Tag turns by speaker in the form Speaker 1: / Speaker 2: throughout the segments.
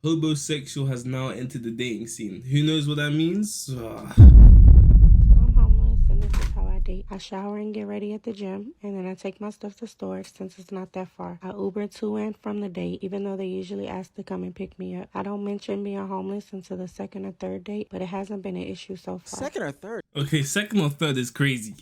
Speaker 1: Hobosexual has now entered the dating scene. Who knows what that means?
Speaker 2: I'm homeless, and this is how I date. I shower and get ready at the gym, and then I take my stuff to storage since it's not that far. I Uber to and from the date, even though they usually ask to come and pick me up. I don't mention being homeless until the second or third date, but it hasn't been an issue so far.
Speaker 3: Second or third?
Speaker 1: Okay, second or third is crazy.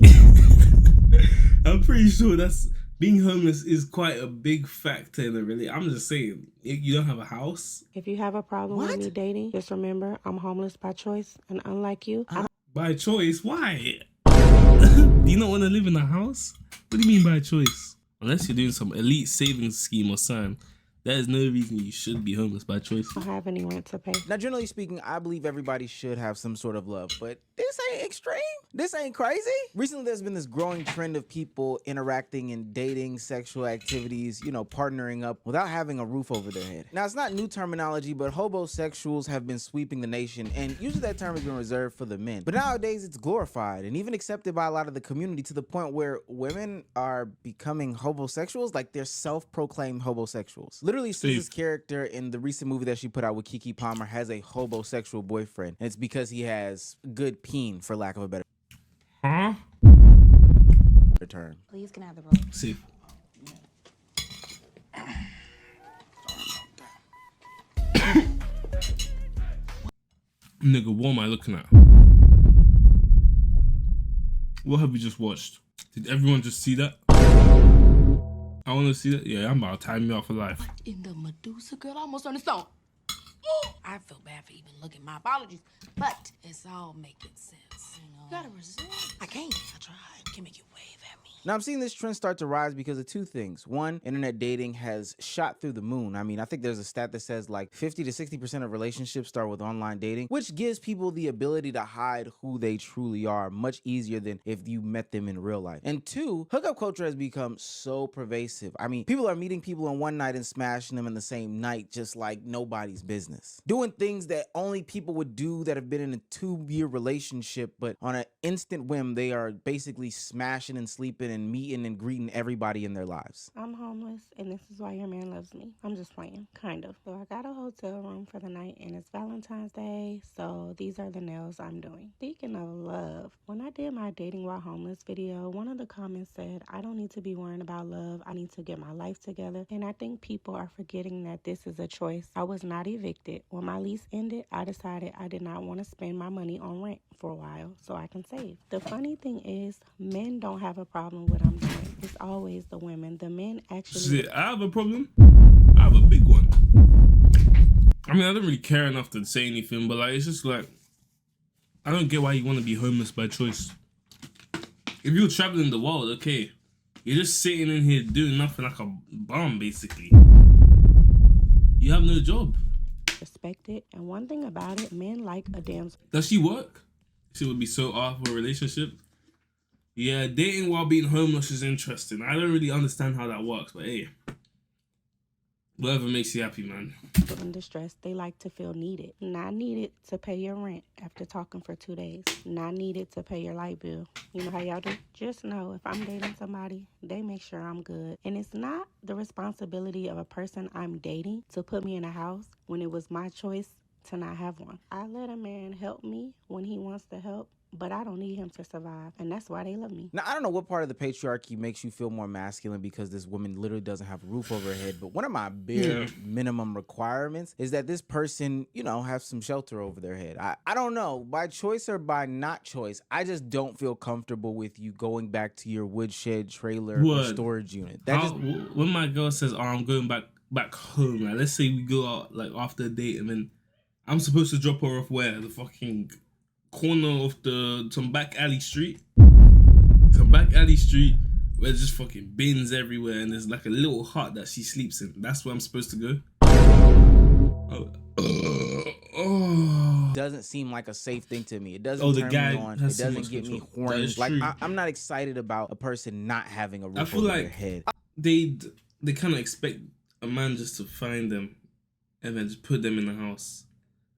Speaker 1: I'm pretty sure that's being homeless is quite a big factor in it, really. I'm just saying, if you don't have a house.
Speaker 2: If you have a problem with me dating, just remember I'm homeless by choice, and unlike you,
Speaker 1: By choice? Why? Do you not want to live in a house? What do you mean by choice? Unless you're doing some elite savings scheme or something, there is no reason you should be homeless by choice.
Speaker 2: I don't have any rent to pay.
Speaker 3: Now, generally speaking, I believe everybody should have some sort of love, but this ain't extreme. This ain't crazy. Recently, there's been this growing trend of people interacting in dating, sexual activities, partnering up without having a roof over their head. Now, it's not new terminology, but hobosexuals have been sweeping the nation, and usually that term has been reserved for the men. But nowadays, it's glorified and even accepted by a lot of the community to the point where women are becoming hobosexuals, like they're self-proclaimed hobosexuals. Literally, Susan's character in the recent movie that she put out with Keke Palmer has a hobosexual boyfriend, and it's because he has good peen, for lack of a better term.
Speaker 4: Please can I have the roll?
Speaker 1: See. Nigga, what am I looking at? What have we just watched? Did everyone just see that? I want to see that. Yeah, I'm about to time you out for life.
Speaker 4: What in the Medusa, girl? I almost on the stone. Oh, I feel bad for even looking. My apologies, but it's all making sense. You gotta resist. I can't. I tried. Can make you wave at me.
Speaker 3: Now, I'm seeing this trend start to rise because of two things. One, internet dating has shot through the moon. I mean, I think there's a stat that says like 50 to 60% of relationships start with online dating, which gives people the ability to hide who they truly are much easier than if you met them in real life. And two, hookup culture has become so pervasive. I mean, people are meeting people in one night and smashing them in the same night just like nobody's business. Doing things that only people would do that have been in a 2-year relationship, but on an instant whim, they are basically smashing and sleeping and meeting and greeting everybody in their lives.
Speaker 2: I'm homeless, and this is why your man loves me. I'm just playing, kind of. So I got a hotel room for the night, and it's Valentine's Day, so these are the nails I'm doing. Speaking of love, when I did my dating while homeless video, one of the comments said, I don't need to be worrying about love. I need to get my life together. And I think people are forgetting that this is a choice. I was not evicted. When my lease ended, I decided I did not want to spend my money on rent for a while so I can save. The funny thing is, men don't have a problem with what I'm doing. It's always the women. The men actually...
Speaker 1: See, I have a problem. I have a big one. I mean, I don't really care enough to say anything, but like, it's just like, I don't get why you want to be homeless by choice. If you're traveling the world, okay, you're just sitting in here doing nothing like a bum, basically. You have no job.
Speaker 2: Respect it. And one thing about it, men like a damn...
Speaker 1: Does she work? She would be so off for a relationship. Yeah, dating while being homeless is interesting. I don't really understand how that works, but hey, whatever makes you happy, man.
Speaker 2: in distress, they like to feel needed. Not needed to pay your rent after talking for 2 days. Not needed to pay your light bill. You know how y'all do? Just know if I'm dating somebody, they make sure I'm good. And it's not the responsibility of a person I'm dating to put me in a house when it was my choice to not have one. I let a man help me when he wants to help, but I don't need him to survive, and that's why they love me.
Speaker 3: Now, I don't know what part of the patriarchy makes you feel more masculine because this woman literally doesn't have a roof over her head, but one of my bare minimum requirements is that this person, you know, have some shelter over their head. I don't know, by choice or by not choice, I just don't feel comfortable with you going back to your woodshed trailer or storage unit.
Speaker 1: When my girl says, oh, I'm going back home, like, let's say we go out like after a date and then I'm supposed to drop her off where? The fucking corner of some back alley street. Some back alley street where there's just fucking bins everywhere and there's like a little hut that she sleeps in. That's where I'm supposed to go.
Speaker 3: Doesn't seem like a safe thing to me. It doesn't turn me on. It doesn't get me horny. Like I'm not excited about a person not having a roof over their head.
Speaker 1: They kind of expect a man just to find them and then just put them in the house.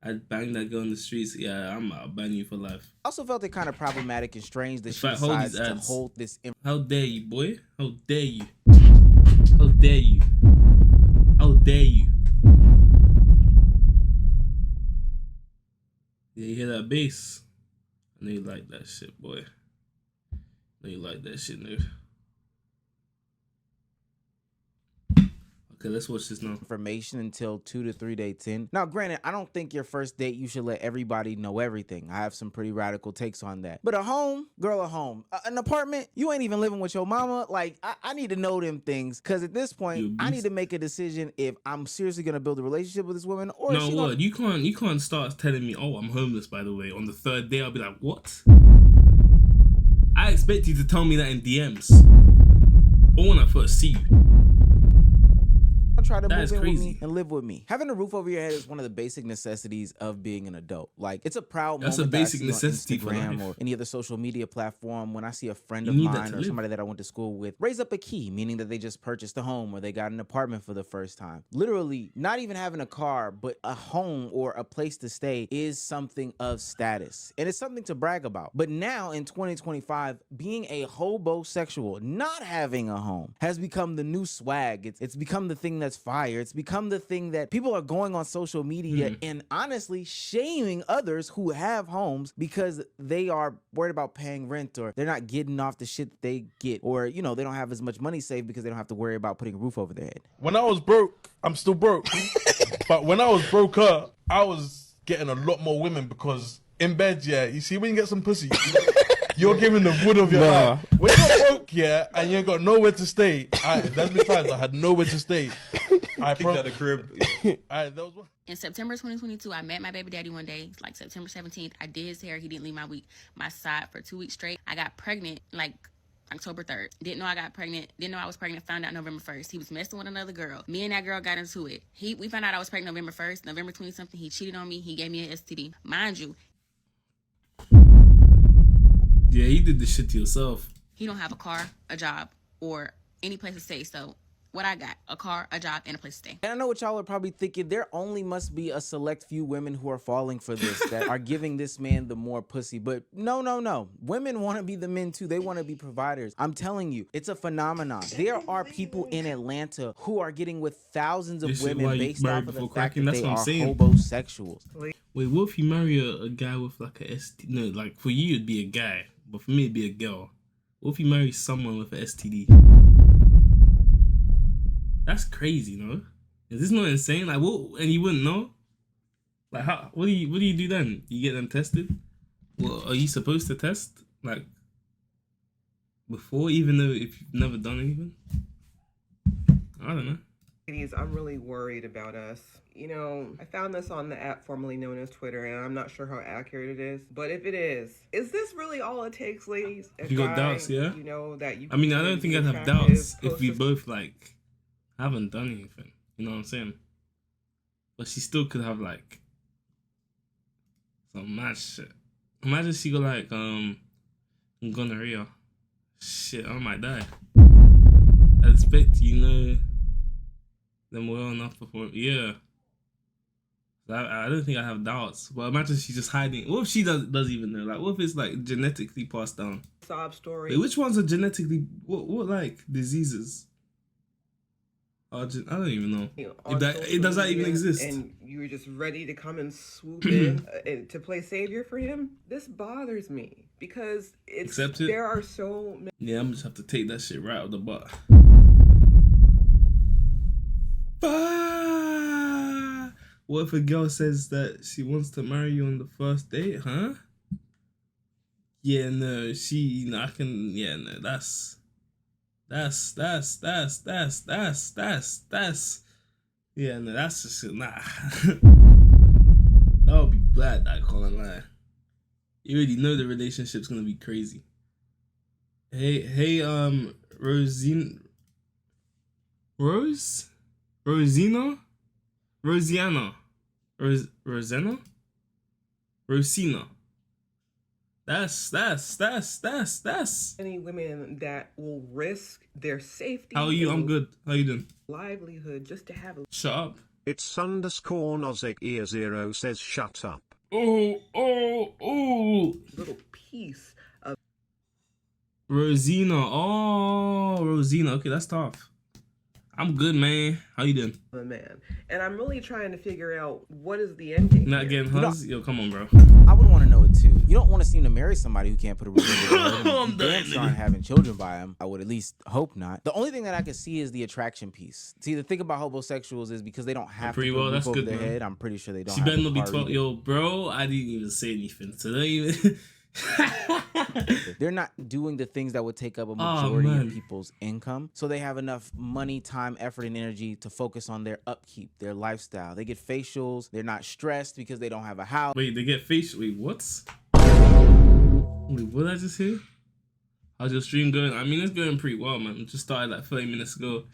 Speaker 1: I'd bang that girl in the streets. Yeah, I'll ban you for life.
Speaker 3: I also felt it kind of problematic and strange that she decides to hold this.
Speaker 1: How dare you, boy? How dare you? How dare you? How dare you? Yeah, you hear that bass? I know you like that shit, boy. I know you like that shit, dude. Okay, let's watch this now.
Speaker 3: Information until 2 to 3 dates in. Now, granted, I don't think your first date you should let everybody know everything. I have some pretty radical takes on that. But a home, girl, a home. An apartment, you ain't even living with your mama. Like, I need to know them things, because at this point, I need to make a decision if I'm seriously gonna build a relationship with this woman, or
Speaker 1: no,
Speaker 3: is she
Speaker 1: what? You can't start telling me, oh, I'm homeless, by the way. On the third day, I'll be like, what? I expect you to tell me that in DMs. Or when I first see you.
Speaker 3: try to move in with me and live with me. Having a roof over your head is one of the basic necessities of being an adult. Like, it's a proud moment.
Speaker 1: That's a basic necessity
Speaker 3: on Instagram or any other social media platform when I see a friend of mine or somebody that I went to school with raise up a key, meaning that they just purchased a home or they got an apartment for the first time. Literally, not even having a car, but a home or a place to stay is something of status. And it's something to brag about. But now in 2025, being a hobosexual, not having a home, has become the new swag. It's become the thing that's fire. It's become the thing that people are going on social media and honestly shaming others who have homes because they are worried about paying rent or they're not getting off the shit that they get, or, you know, they don't have as much money saved because they don't have to worry about putting a roof over their head.
Speaker 5: When I was broke, I'm still broke. But when I was broke up, I was getting a lot more women because in bed, yeah, you see when you get some pussy, you're giving the wood of your eye. When you're broke, yeah, and you ain't got nowhere to stay, there's been times I had nowhere to stay. I kicked out the crib. That was one.
Speaker 4: In September 2022, I met my baby daddy one day, like September 17th. I did his hair. He didn't leave my side for 2 weeks straight. I got pregnant like October 3rd. Didn't know I got pregnant. Didn't know I was pregnant. Found out November 1st. He was messing with another girl. Me and that girl got into it. We found out I was pregnant November 1st. November 20-something, he cheated on me. He gave me an STD. Mind you.
Speaker 1: Yeah, you did this shit to yourself.
Speaker 4: He don't have a car, a job, or any place to stay. So what I got, a car, a job, and a place to stay.
Speaker 3: And I know what y'all are probably thinking, there only must be a select few women who are falling for this, that are giving this man the more pussy. But no. Women want to be the men too. They want to be providers. I'm telling you, it's a phenomenon. There are people in Atlanta who are getting with thousands of women based off of the fact that they are homosexuals.
Speaker 1: Wait, what if you marry a guy with like a STD? No, like for you it'd be a guy, but for me it'd be a girl. What if you marry someone with an STD? That's crazy, no? Is this not insane? Like, what? And you wouldn't know? Like, how? What do you do then? You get them tested? Well, are you supposed to test like before, even though if you've never done anything? I don't know.
Speaker 6: Ladies, I'm really worried about us. You know, I found this on the app formerly known as Twitter, and I'm not sure how accurate it is. But if it is this really all it takes, ladies?
Speaker 1: If you got doubts, yeah?
Speaker 6: You know, that you.
Speaker 1: I mean, I don't think I'd have doubts if we both like haven't done anything. You know what I'm saying? But she still could have like some mad shit. Imagine she got like gonorrhea. Shit, I might die. I expect them well enough before. Yeah. I don't think I have doubts. But imagine she's just hiding. What if she does even know? Like, what if it's like genetically passed down?
Speaker 6: Sob story.
Speaker 1: Wait, which ones are genetically? What like diseases? I don't even know. Does that even exist?
Speaker 6: And you were just ready to come and swoop in to play savior for him. This bothers me because there are so many.
Speaker 1: Yeah, I'm just have to take that shit right out of the butt. What if a girl says that she wants to marry you on the first date, huh? Yeah, no, I can. Yeah, no, that's. Yeah, no, that's just nah. That would be bad. I can't lie. You already know the relationship's gonna be crazy. Hey, Rosina. That's
Speaker 6: many women that will risk their safety.
Speaker 1: How are you? I'm good. How you doing?
Speaker 6: Livelihood just to have a.
Speaker 1: Shut up.
Speaker 7: It's _Nozick Ear 0 says shut up.
Speaker 1: Oh.
Speaker 6: Little piece of.
Speaker 1: Rosina. Oh, Rosina. Okay, that's tough. I'm good, man. How you doing?
Speaker 6: a man. And I'm really trying to figure out what is the ending.
Speaker 1: Not
Speaker 6: here.
Speaker 1: getting huzz? Yo, come on, bro.
Speaker 3: I would want to know it too. You don't want to seem to marry somebody who can't put a roof over their head.
Speaker 1: I'm
Speaker 3: You
Speaker 1: done,
Speaker 3: damn sure
Speaker 1: nigga.
Speaker 3: aren't having children by him. I would at least hope not. The only thing that I could see is the attraction piece. See, the thing about homosexuals is because they don't have to
Speaker 1: Pretty
Speaker 3: put
Speaker 1: well,
Speaker 3: a roof
Speaker 1: that's
Speaker 3: over
Speaker 1: good,
Speaker 3: their
Speaker 1: man.
Speaker 3: head, I'm pretty sure they don't
Speaker 1: She
Speaker 3: have
Speaker 1: better
Speaker 3: the
Speaker 1: not be
Speaker 3: car
Speaker 1: 12.
Speaker 3: either.
Speaker 1: Yo, bro, I didn't even say anything. So don't even.
Speaker 3: They're not doing the things that would take up a
Speaker 1: Oh,
Speaker 3: majority
Speaker 1: man.
Speaker 3: of people's income. So they have enough money, time, effort, and energy to focus on their upkeep, their lifestyle. They get facials. They're not stressed because they don't have a house.
Speaker 1: Wait, they get facial. Wait, what? Wait, what did I just hear? How's your stream going? I mean, it's going pretty well, man. It just started like 30 minutes ago.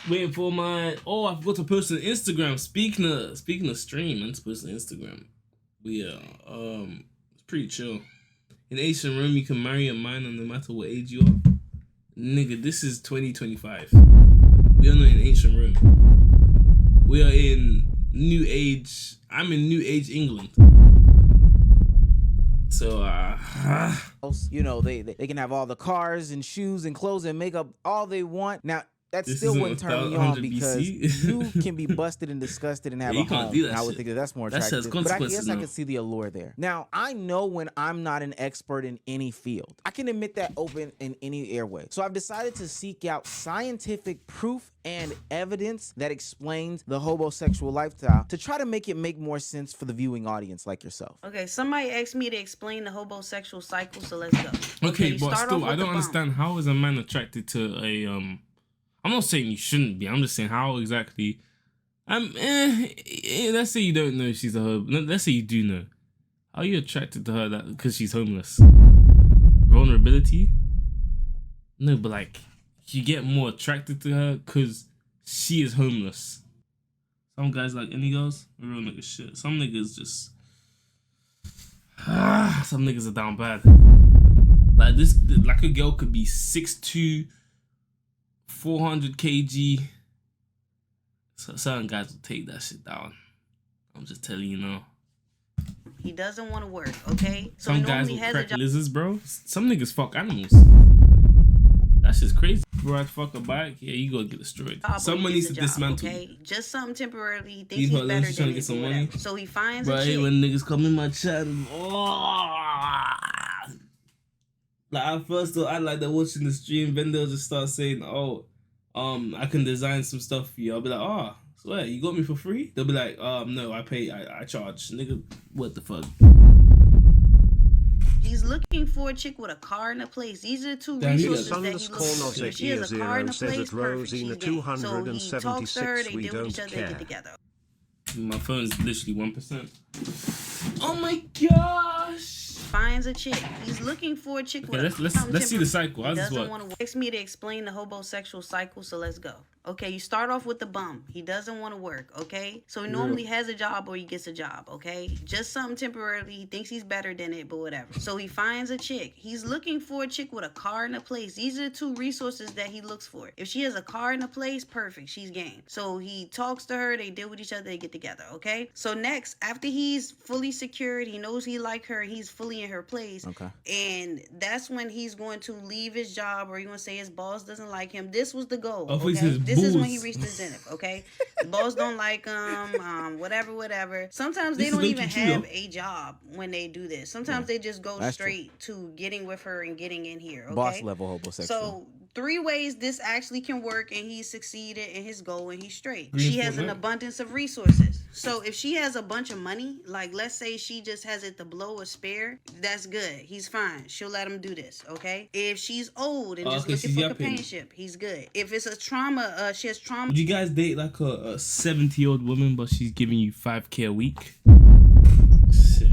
Speaker 1: Waiting for my... Oh, I forgot to post on Instagram. Speaking of stream, I'm supposed to Instagram. It's pretty chill. In Asian room, you can marry a minor no matter what age you are. Nigga, this is 2025. We are not in ancient Rome. We are in New Age. I'm in New Age England. So,
Speaker 3: You know, they can have all the cars and shoes and clothes and makeup all they want. Now, that
Speaker 1: This
Speaker 3: still
Speaker 1: isn't
Speaker 3: wouldn't turn me on
Speaker 1: 100
Speaker 3: because
Speaker 1: BC.
Speaker 3: you can be busted and disgusted and have
Speaker 1: Yeah,
Speaker 3: a
Speaker 1: you can't
Speaker 3: home.
Speaker 1: do that
Speaker 3: And I would
Speaker 1: shit.
Speaker 3: think that that's more
Speaker 1: That shit has
Speaker 3: attractive. But I
Speaker 1: consequences
Speaker 3: guess I
Speaker 1: now.
Speaker 3: could see the allure there. Now, I know when I'm not an expert in any field. I can admit that open in any airway. So I've decided to seek out scientific proof and evidence that explains the homosexual lifestyle to try to make it make more sense for the viewing audience like yourself.
Speaker 8: Okay, somebody asked me to explain the homosexual cycle, so let's go.
Speaker 1: okay, but
Speaker 8: start off
Speaker 1: still,
Speaker 8: with
Speaker 1: I
Speaker 8: the
Speaker 1: don't
Speaker 8: bump.
Speaker 1: understand how is a man attracted to a I'm not saying you shouldn't be. I'm just saying how exactly. Let's say you don't know she's a hoe. Let's say you do know. How are you attracted to her because she's homeless? Vulnerability? No, but like you get more attracted to her because she is homeless. Some guys like any girls, real nigga shit. Some niggas just some niggas are down bad. Like this, like a girl could be 6'2", 400 kg. So certain guys will take that shit down. I'm just telling you now.
Speaker 8: He doesn't want to work, okay? So
Speaker 1: Some
Speaker 8: he
Speaker 1: guys
Speaker 8: normally
Speaker 1: will
Speaker 8: has a
Speaker 1: crack
Speaker 8: job.
Speaker 1: lizards, bro. Some niggas fuck animals. That shit's crazy. Bro, I'd fuck a bike. Yeah, you go get destroyed.
Speaker 8: Or
Speaker 1: Someone
Speaker 8: he
Speaker 1: needs
Speaker 8: gets
Speaker 1: to
Speaker 8: a job,
Speaker 1: dismantle you.
Speaker 8: okay? Just something temporarily. Thinks
Speaker 1: Leave
Speaker 8: he's
Speaker 1: her alone,
Speaker 8: better
Speaker 1: she's
Speaker 8: than
Speaker 1: trying to get
Speaker 8: it,
Speaker 1: some
Speaker 8: or
Speaker 1: money.
Speaker 8: whatever. So he finds
Speaker 1: Bro,
Speaker 8: a
Speaker 1: I hate
Speaker 8: chick.
Speaker 1: when niggas come in my chat and like at first though, I like they're watching the stream, then they'll just start saying, oh, I can design some stuff for you. I'll be like, oh, swear, you got me for free? They'll be like, no, I charge. Nigga, what the fuck?
Speaker 8: He's looking for a chick with a car and a place. These are the two
Speaker 1: Damn, you
Speaker 8: resources
Speaker 1: got-
Speaker 8: that he looks for. If she has a car and a
Speaker 7: says
Speaker 8: place,
Speaker 7: that
Speaker 8: perfect.
Speaker 7: Rosina
Speaker 8: She's game. So he talks to her,
Speaker 7: 276,
Speaker 8: they
Speaker 7: we
Speaker 8: deal with each
Speaker 7: don't
Speaker 8: other, they
Speaker 7: care.
Speaker 8: get together.
Speaker 1: My phone's literally 1%. Oh my gosh!
Speaker 8: Finds a chick. He's looking for a chick
Speaker 1: Okay,
Speaker 8: with
Speaker 1: let's see the cycle. How
Speaker 8: He
Speaker 1: does this
Speaker 8: doesn't
Speaker 1: work?
Speaker 8: want to ask me to explain the homosexual cycle, so let's go. Okay, you start off with the bum. He doesn't want to work, okay? So he normally has a job or he gets a job, okay? Just something temporarily. He thinks he's better than it, but whatever. So he finds a chick. He's looking for a chick with a car and a place. These are the two resources that he looks for. If she has a car and a place, perfect. She's game. So he talks to her. They deal with each other. They get together, okay? So next, after he's fully secured, he knows he like her. He's fully in her place.
Speaker 3: Okay.
Speaker 8: And that's when he's going to leave his job or he's going to say his boss doesn't like him. This was the goal,
Speaker 1: Oh, he
Speaker 8: okay?
Speaker 1: says
Speaker 8: This is when he
Speaker 1: booze.
Speaker 8: reached his zenith, okay? The boss don't like him, whatever. Sometimes they
Speaker 1: This is
Speaker 8: don't
Speaker 1: low-key
Speaker 8: even
Speaker 1: true,
Speaker 8: have
Speaker 1: though.
Speaker 8: a job when they do this. Sometimes they just go
Speaker 3: That's true.
Speaker 8: straight to getting with her and getting in here, okay?
Speaker 3: Boss level homosexual.
Speaker 8: So 3 ways this actually can work and he succeeded in his goal and he's straight.
Speaker 1: Green
Speaker 8: She has
Speaker 1: for
Speaker 8: an
Speaker 1: that.
Speaker 8: abundance of resources. So if she has a bunch of money, like let's say she just has it to blow or spare, that's good. He's fine. She'll let him do this, okay? If she's old and just
Speaker 1: Okay,
Speaker 8: looking
Speaker 1: she's
Speaker 8: for
Speaker 1: yapping.
Speaker 8: companionship, he's good. If it's a trauma, she has trauma.
Speaker 1: Would you guys date like a 70-year-old woman, but she's giving you $5K a week? Shit.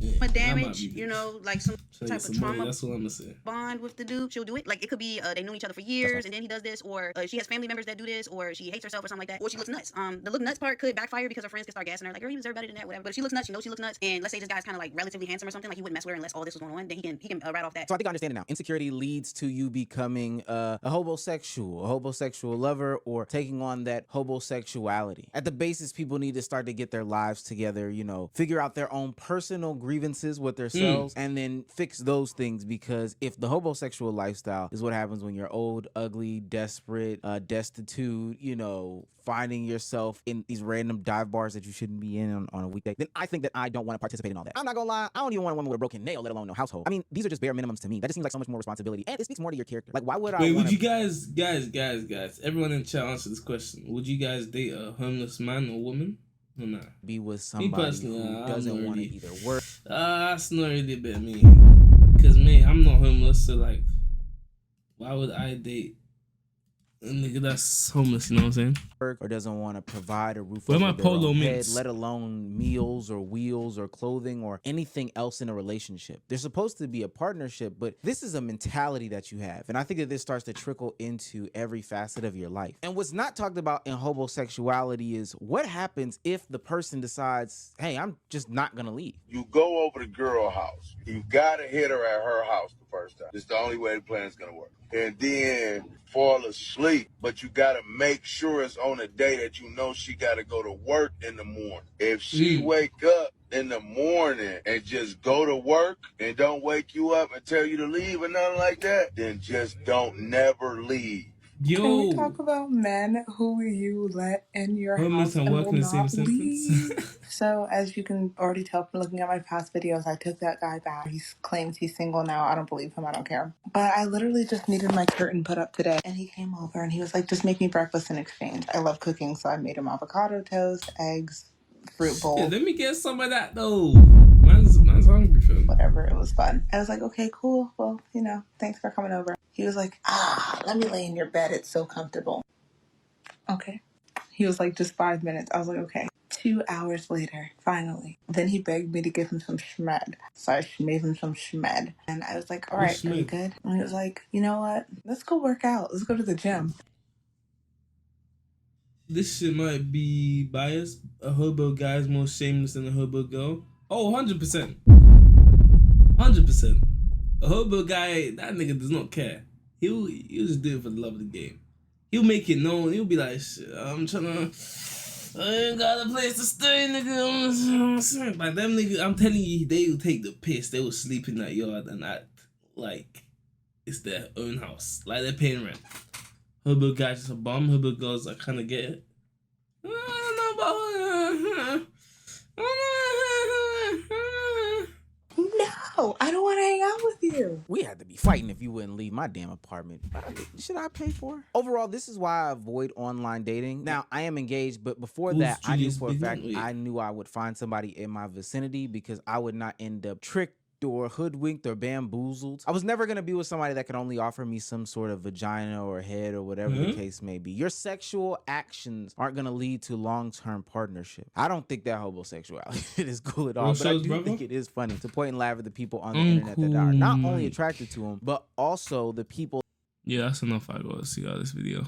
Speaker 1: Yeah, that might
Speaker 8: damage,
Speaker 1: be
Speaker 8: you
Speaker 1: bitch.
Speaker 8: know, like some
Speaker 1: Tell you
Speaker 8: type of
Speaker 1: some money,
Speaker 8: trauma
Speaker 1: that's what I'm gonna say.
Speaker 8: bond with the dude, she'll do it. Like it could be they knew each other for years and then he does this, or she has family members that do this, or she hates herself or something like that, or she looks nuts. The look nuts part could backfire because her friends could start gassing her like, girl, he was better than that, whatever. But if she looks nuts, she knows she looks nuts, and let's say this guy's kind of like relatively handsome or something, like he wouldn't mess with her unless all this was going on, then he can write off that.
Speaker 3: So I think I understand it now. Insecurity leads to you becoming a homosexual lover, or taking on that homosexuality. At the basis, people need to start to get their lives together, you know, figure out their own personal grievances with themselves and then fix those things, because if the homosexual lifestyle is what happens when you're old, ugly, desperate, destitute, you know, finding yourself in these random dive bars that you shouldn't be in on a weekday, then I think that I don't want to participate in all that. I'm not gonna lie, I don't even want a woman with a broken nail, let alone no household. I mean, these are just bare minimums to me. That just seems like so much more responsibility, and it speaks more to your character. Like, why would I
Speaker 1: Wait,
Speaker 3: wanna...
Speaker 1: would you guys, everyone in chat answer this question. Would you guys date a homeless man or woman? Or not?
Speaker 3: be with somebody who doesn't want to either work?
Speaker 1: That's not really a bit of me. Because, me, I'm not homeless, so, like, why would I date a nigga that's homeless, you know what I'm saying?
Speaker 3: Or doesn't want to provide a roof
Speaker 1: Where
Speaker 3: over
Speaker 1: my
Speaker 3: their
Speaker 1: polo
Speaker 3: own head,
Speaker 1: mates?
Speaker 3: let alone meals or wheels or clothing or anything else in a relationship. They're supposed to be a partnership, but this is a mentality that you have. And I think that this starts to trickle into every facet of your life. And what's not talked about in homosexuality is what happens if the person decides, hey, I'm just not gonna leave.
Speaker 9: You go over to girl house. You gotta hit her at her house the first time. It's the only way the plan is gonna work. And then fall asleep, but you gotta make sure it's on a day that you know she gotta go to work in the morning. If she wake up in the morning and just go to work and don't wake you up and tell you to leave or nothing like that, then just don't never leave.
Speaker 1: Yo.
Speaker 10: Can we talk about men who you let in your
Speaker 1: homeless
Speaker 10: house
Speaker 1: and
Speaker 10: and
Speaker 1: work
Speaker 10: will
Speaker 1: in the same
Speaker 10: not leave?
Speaker 1: sentence?
Speaker 10: So, as you can already tell from looking at my past videos, I took that guy back. He claims he's single now. I don't believe him. I don't care. But I literally just needed my curtain put up today. And he came over and he was like, just make me breakfast in exchange. I love cooking, so I made him avocado toast, eggs, fruit bowl.
Speaker 1: Yeah, let me get some of that, though. Man's hungry, fam.
Speaker 10: Whatever, it was fun. I was like, okay, cool. Well, you know, thanks for coming over. He was like, let me lay in your bed. It's so comfortable. Okay. He was like, just 5 minutes. I was like, okay. 2 hours later, finally. Then he begged me to give him some schmed. So I made him some schmed. And I was like, all right, are you good? And he was like, you know what? Let's go work out. Let's go to the gym.
Speaker 1: This shit might be biased. A hobo guy is more shameless than a hobo girl. Oh, 100%. 100%. A hobo guy, that nigga does not care. He'll just do it for the love of the game. He'll make it known. He'll be like, shit, I'm trying to... I ain't got a place to stay, nigga. Like, them niggas, I'm telling you, they will take the piss. They will sleep in that yard and act like it's their own house. Like they're paying rent. Hobo guy's just a bum. Hobo girls, I kind of get it. I don't know about...
Speaker 10: No, I don't want to hang out with you.
Speaker 3: We had to be fighting if you wouldn't leave my damn apartment. Should I pay for it? Overall, this is why I avoid online dating. Now, I am engaged, but before that, I knew for a fact I knew I would find somebody in my vicinity because I would not end up tricked or hoodwinked or bamboozled. I was never going to be with somebody that could only offer me some sort of vagina or head or whatever the case may be. Your sexual actions aren't going to lead to long-term partnership. I don't think that homosexuality is cool at all, but I do think it is funny to point and laugh at the people on the internet that are not only attracted to them, but also the people.
Speaker 1: Yeah, that's enough. I gotta see out this video.